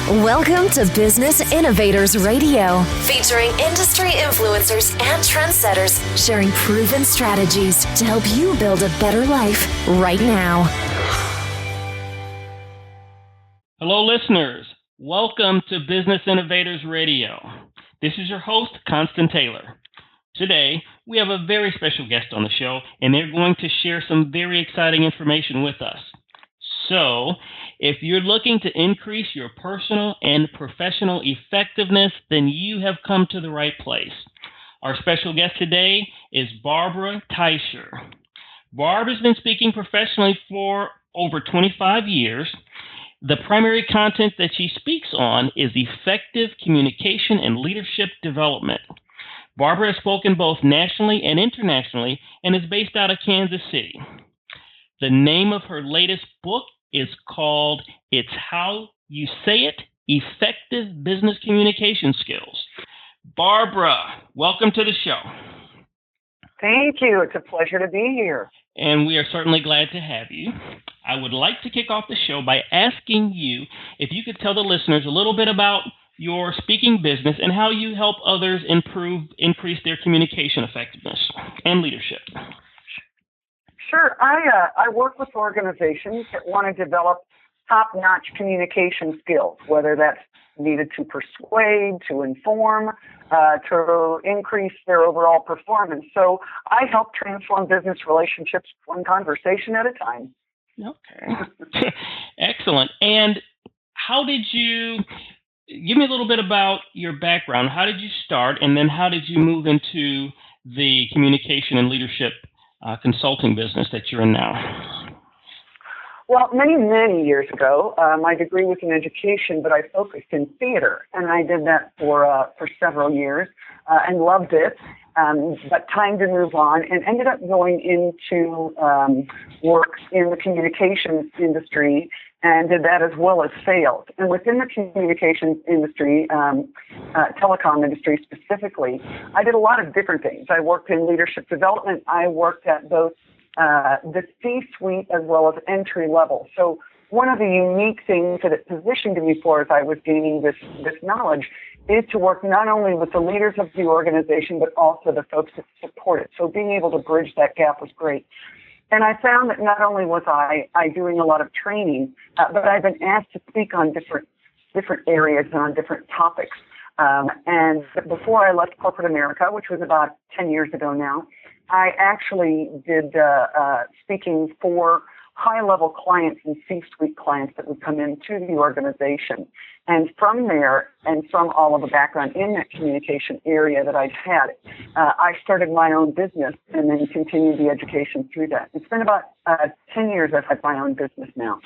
Welcome to Business Innovators Radio, featuring industry influencers and trendsetters sharing proven strategies to help you build a better life right now. Hello, listeners. Welcome to Business Innovators Radio. This is your host, Constant Taylor. Today, we have a very special guest on the show, and they're going to share some very exciting information with us. So, if you're looking to increase your personal and professional effectiveness, then you have come to the right place. Our special guest today is Barbara Teicher. Barb has been speaking professionally for over 25 years. The primary content that she speaks on is effective communication and leadership development. Barbara has spoken both nationally and internationally and is based out of Kansas City. The name of her latest book is called It's How You Say It, Effective Business Communication Skills. Barbara, welcome to the show. Thank you. It's a pleasure to be here. And we are certainly glad to have you. I would like to kick off the show by asking you if you could tell the listeners a little bit about your speaking business and how you help others increase their communication effectiveness and leadership. Sure. I work with organizations that want to develop top-notch communication skills, whether that's needed to persuade, to inform, to increase their overall performance. So I help transform business relationships one conversation at a time. Okay. Excellent. And how did you, give me a little bit about your background. How did you start, and then how did you move into the communication and leadership consulting business that you're in now? Well, many years ago, my degree was in education, but I focused in theater, and I did that for several years and loved it. But time to move on, and ended up going into work in the communications industry, and did that as well as sales. And within the communications industry, telecom industry specifically, I did a lot of different things. I worked in leadership development. I worked at both the C-suite as well as entry level. So one of the unique things that it positioned me for as I was gaining this knowledge is to work not only with the leaders of the organization, but also the folks that support it. So being able to bridge that gap was great. And I found that not only was I doing a lot of training, but I've been asked to speak on different areas and on different topics. And before I left corporate America, which was about 10 years ago now, I actually did speaking for high-level clients and C-suite clients that would come into the organization. And from there, and from all of the background in that communication area that I'd had, I started my own business and then continued the education through that. It's been about 10 years I've had my own business now.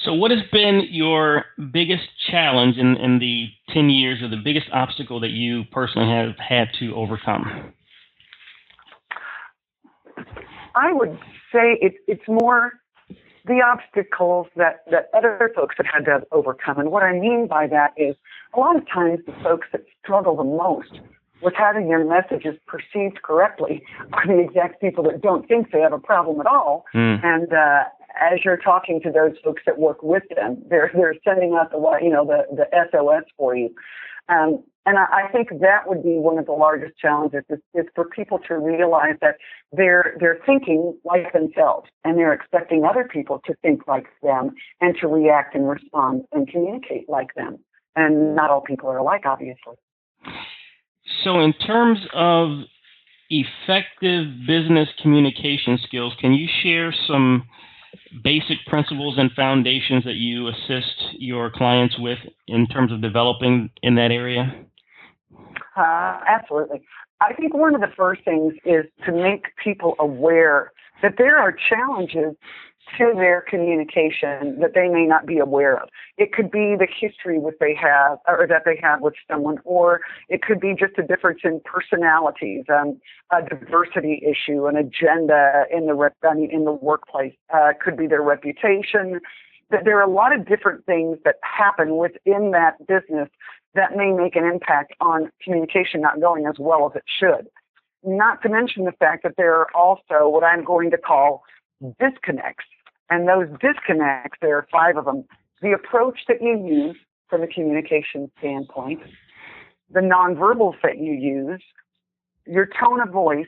So what has been your biggest challenge in the 10 years, or the biggest obstacle that you personally have had to overcome? I would say it's more the obstacles that other folks have had to overcome. And what I mean by that is a lot of times the folks that struggle the most with having their messages perceived correctly are the exact people that don't think they have a problem at all. And as you're talking to those folks that work with them, they're sending out the SOS for you. And I think that would be one of the largest challenges is for people to realize that they're thinking like themselves, and they're expecting other people to think like them and to react and respond and communicate like them. And not all people are alike, obviously. So in terms of effective business communication skills, can you share some basic principles and foundations that you assist your clients with in terms of developing in that area? Absolutely. I think one of the first things is to make people aware that there are challenges to their communication that they may not be aware of. It could be the history that they have with someone, or it could be just a difference in personalities, a diversity issue, an agenda in the workplace. It could be their reputation. There are a lot of different things that happen within that business that may make an impact on communication not going as well as it should. Not to mention the fact that there are also what I'm going to call disconnects. And those disconnects, there are 5 of them. The approach that you use, from a communication standpoint, the nonverbals that you use, your tone of voice,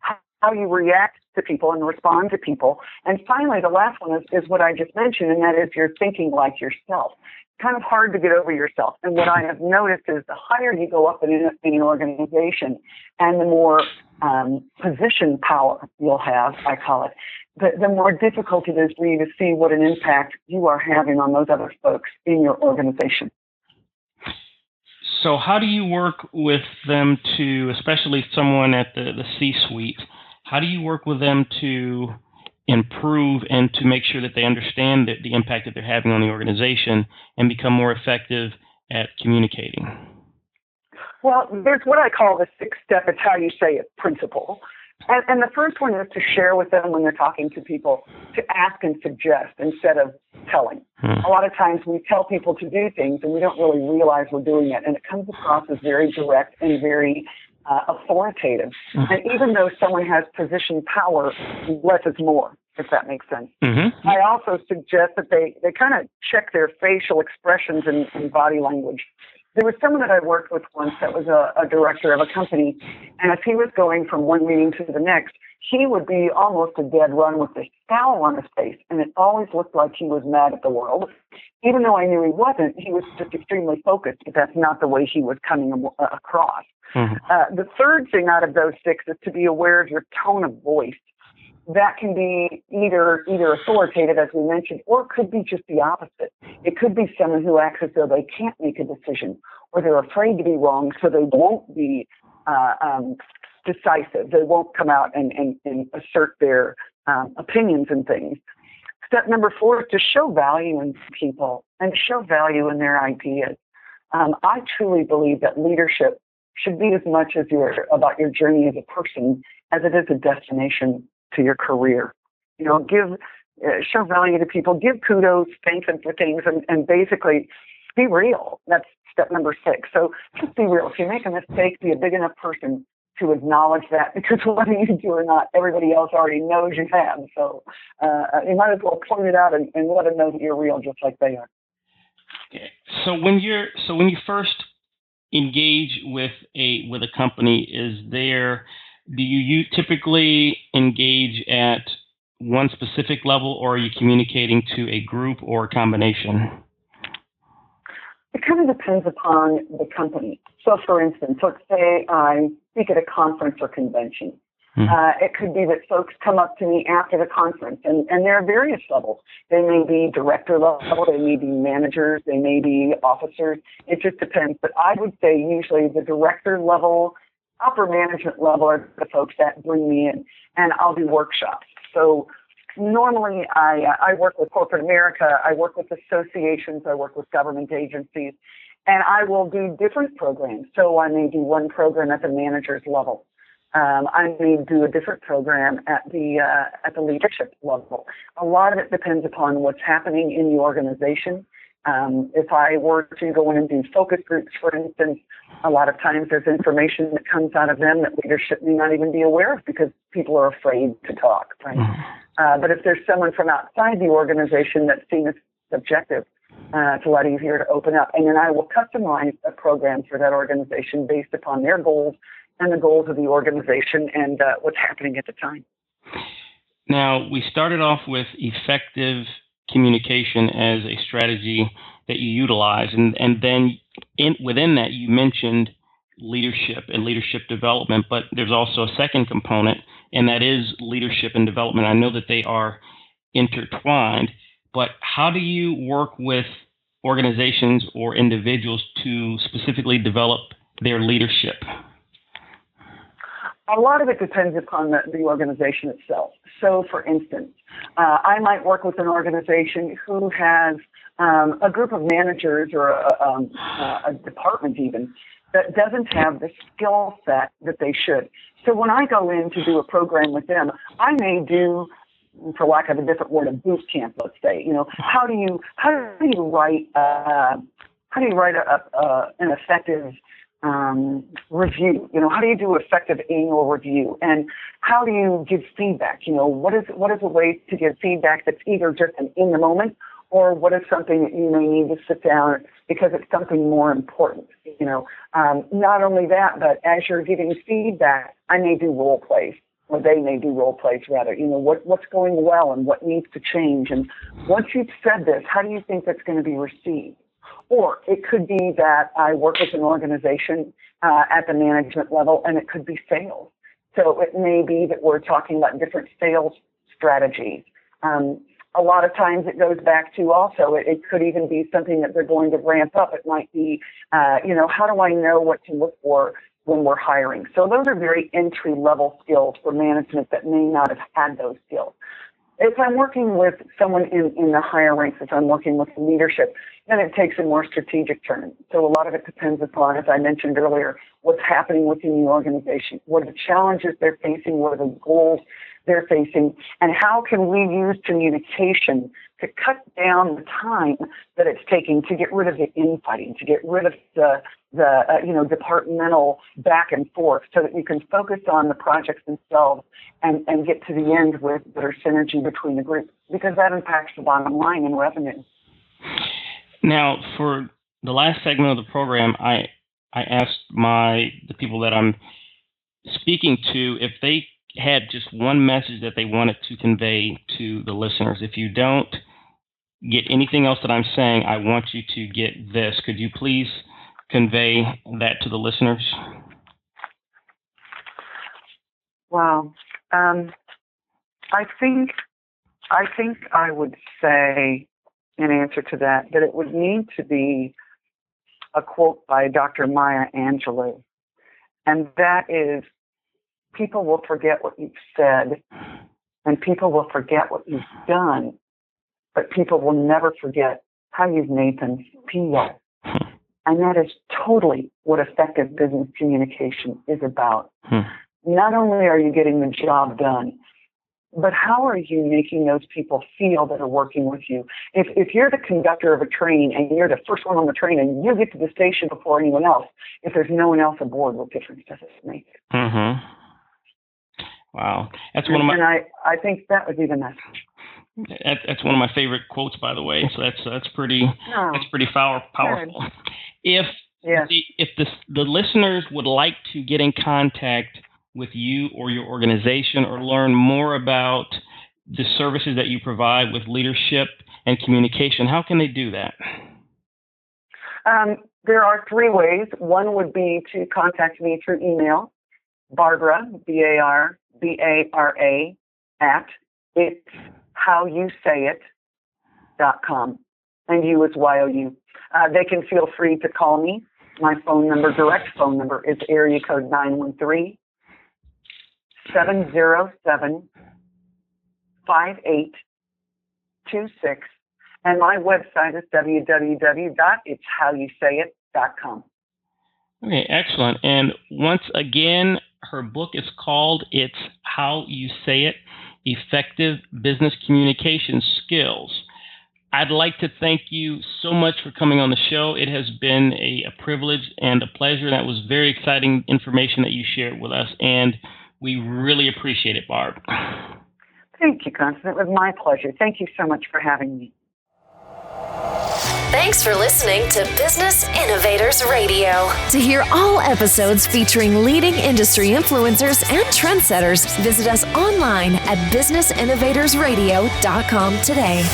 how you react to people and respond to people. And finally, the last one is what I just mentioned, and that is you're thinking like yourself. Kind of hard to get over yourself. And what I have noticed is the higher you go up in an organization and the more position power you'll have, I call it, the more difficult it is for you to see what an impact you are having on those other folks in your organization. So how do you work with them to, especially someone at the C-suite, how do you work with them to improve and to make sure that they understand the impact that they're having on the organization and become more effective at communicating? Well, there's what I call the 6-step, it's how you say it, principle. And the first one is to share with them when they're talking to people, to ask and suggest instead of telling. A lot of times we tell people to do things and we don't really realize we're doing it, and it comes across as very direct and very authoritative. And even though someone has position power, less is more, if that makes sense. I also suggest that they kind of check their facial expressions and body language. There was someone that I worked with once that was a director of a company, and as he was going from one meeting to the next, he would be almost a dead run with this scowl on his face, and it always looked like he was mad at the world. Even though I knew he wasn't, he was just extremely focused, but that's not the way he was coming across. The third thing out of those 6 is to be aware of your tone of voice. That can be either authoritative, as we mentioned, or it could be just the opposite. It could be someone who acts as though they can't make a decision, or they're afraid to be wrong, so they won't be decisive. They won't come out and assert their opinions and things. Step number 4 is to show value in people and show value in their ideas. I truly believe that leadership should be as much as about your journey as a person as it is a destination to your career. You know, show value to people, give kudos, thank them for things, and basically be real. That's step number 6. So just be real. If you make a mistake, be a big enough person to acknowledge that, because whether you do or not, everybody else already knows you have. So you might as well point it out and let them know that you're real, just like they are. Okay. So when you first engage with a company, do you typically engage at one specific level, or are you communicating to a group or a combination? It kind of depends upon the company. So, for instance, let's say I speak at a conference or convention. It could be that folks come up to me after the conference, and there are various levels. They may be director level, they may be managers, they may be officers. It just depends. But I would say usually the director level, upper management level are the folks that bring me in, and I'll do workshops. So normally I work with corporate America, I work with associations, I work with government agencies, and I will do different programs. So I may do one program at the manager's level. I may do a different program at the leadership level. A lot of it depends upon what's happening in the organization. If I were to go in and do focus groups, for instance, a lot of times there's information that comes out of them that leadership may not even be aware of because people are afraid to talk, right? But if there's someone from outside the organization that's seen as objective, it's a lot easier to open up. And then I will customize a program for that organization based upon their goals and the goals of the organization and what's happening at the time. Now, we started off with effective communication as a strategy that you utilize, and then within that you mentioned leadership and leadership development, but there's also a second component, and that is leadership and development. I know that they are intertwined, but how do you work with organizations or individuals to specifically develop their leadership? A lot of it depends upon the organization itself. So, for instance, I might work with an organization who has a group of managers or a department even that doesn't have the skill set that they should. So when I go in to do a program with them, I may do, for lack of a different word, a boot camp, let's say. You know, how do you write an effective review? You know, how do you do effective annual review? And how do you give feedback? You know, what is a way to give feedback that's either just an in the moment or what is something that you may need to sit down because it's something more important? Not only that, but as you're giving feedback, I may do role plays, or they may do role plays rather. What's going well and what needs to change. And once you've said this, how do you think that's going to be received? Or it could be that I work with an organization at the management level, and it could be sales. So it may be that we're talking about different sales strategies. A lot of times it goes back to also, it could even be something that they're going to ramp up. It might be, how do I know what to look for when we're hiring? So those are very entry-level skills for management that may not have had those skills. If I'm working with someone in the higher ranks, if I'm working with leadership, then it takes a more strategic turn. So a lot of it depends upon, as I mentioned earlier, what's happening within the organization, what are the challenges they're facing, what are the goals they're facing, and how can we use communication to cut down the time that it's taking to get rid of the infighting, to get rid of the departmental back and forth, so that you can focus on the projects themselves and get to the end with better synergy between the groups, because that impacts the bottom line in revenue. Now, for the last segment of the program, I asked the people that I'm speaking to if they had just one message that they wanted to convey to the listeners. If you don't get anything else that I'm saying, I want you to get this. Could you please convey that to the listeners? Wow. I think I would say, in answer to that it would need to be a quote by Dr. Maya Angelou. And that is, people will forget what you've said, and people will forget what you've done, but people will never forget how you've made them feel. And that is totally what effective business communication is about. Not only are you getting the job done, but how are you making those people feel that are working with you? If you're the conductor of a train and you're the first one on the train and you get to the station before anyone else, if there's no one else aboard, what difference does it make? Mm-hmm. Wow. And I think that would be the message. That's one of my favorite quotes, by the way. So that's pretty powerful. Good. If the listeners would like to get in contact with you or your organization, or learn more about the services that you provide with leadership and communication, how can they do that? There are three ways. One would be to contact me through email, Barbara, BARBARA, at itshowyousayit.com, and you is YOU. They can feel free to call me. My direct phone number is area code 913-707-5826, and my website is www.itshowyousayit.com. Okay, excellent. And once again, her book is called It's How You Say It, Effective Business Communication Skills. I'd like to thank you so much for coming on the show. It has been a privilege and a pleasure. That was very exciting information that you shared with us, and we really appreciate it, Barb. Thank you, Constance. It was my pleasure. Thank you so much for having me. Thanks for listening to Business Innovators Radio. To hear all episodes featuring leading industry influencers and trendsetters, visit us online at businessinnovatorsradio.com today.